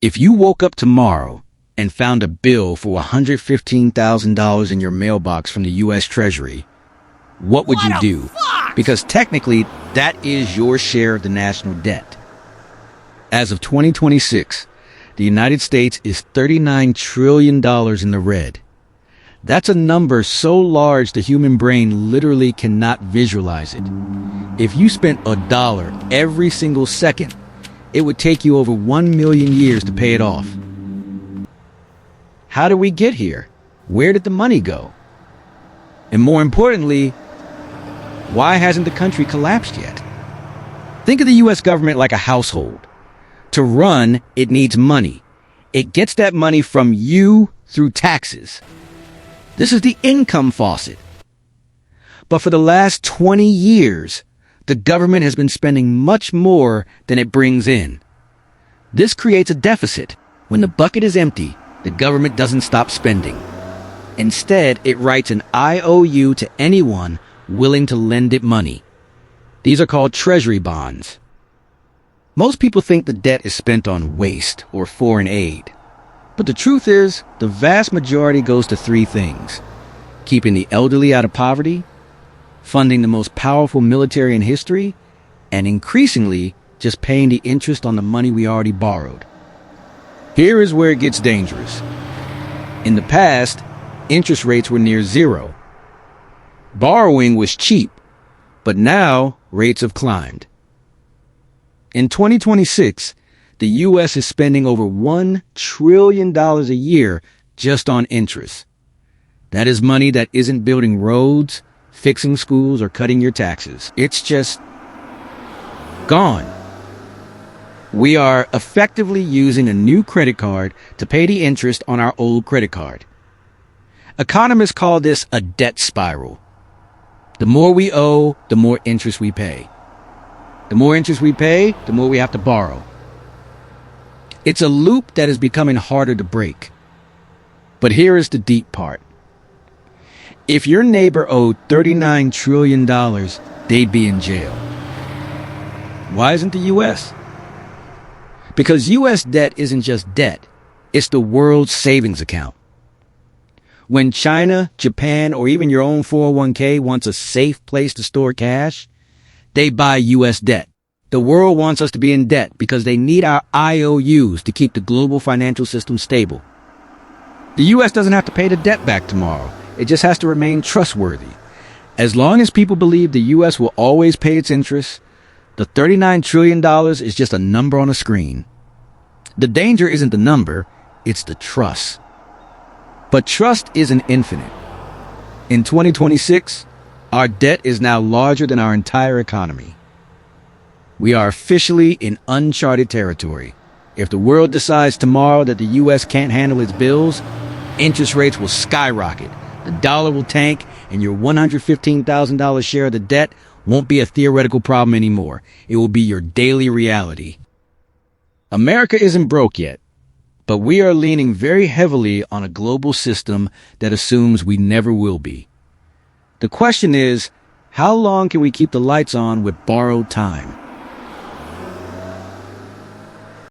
If you woke up tomorrow and found a bill for $115,000 in your mailbox from the U.S. Treasury, what would you do? Because technically, that is your share of the national debt. As of 2026, the United States is $39 trillion in the red. That's a number so large the human brain literally cannot visualize it. If you spent $1 every single second, it would take you over 1 million years to pay it off. How did we get here? Where did the money go? And more importantly, why hasn't the country collapsed yet? Think of the U.S. government like a household. To run, it needs money. It gets that money from you through taxes. This is the income faucet. But for the last 20 years, the government has been spending much more than it brings in. This creates a deficit. When the bucket is empty, the government doesn't stop spending. Instead, it writes an IOU to anyone willing to lend it money. These are called treasury bonds. Most people think the debt is spent on waste or foreign aid. But the truth is, the vast majority goes to three things: keeping the elderly out of poverty, funding the most powerful military in history, and increasingly, just paying the interest on the money we already borrowed. Here is where it gets dangerous. In the past, interest rates were near zero. Borrowing was cheap, but now rates have climbed. In 2026, the U.S. is spending over $1 trillion a year just on interest. That is money that isn't building roads, fixing schools, or cutting your taxes. It's just gone. We are effectively using a new credit card to pay the interest on our old credit card. Economists call this a debt spiral. The more we owe, the more interest we pay. The more interest we pay, the more we have to borrow. It's a loop that is becoming harder to break. But here is the deep part. If your neighbor owed $39 trillion, they'd be in jail. Why isn't the U.S.? Because U.S. debt isn't just debt. It's the world's savings account. When China, Japan, or even your own 401k wants a safe place to store cash, they buy U.S. debt. The world wants us to be in debt because they need our IOUs to keep the global financial system stable. The U.S. doesn't have to pay the debt back tomorrow. It just has to remain trustworthy. As long as people believe the U.S. will always pay its interest, the $39 trillion is just a number on a screen. The danger isn't the number, it's the trust. But trust isn't infinite. In 2026, our debt is now larger than our entire economy. We are officially in uncharted territory. If the world decides tomorrow that the U.S. can't handle its bills, interest rates will skyrocket, the dollar will tank, and your $115,000 share of the debt won't be a theoretical problem anymore. It will be your daily reality. America isn't broke yet, but we are leaning very heavily on a global system that assumes we never will be. The question is, how long can we keep the lights on with borrowed time?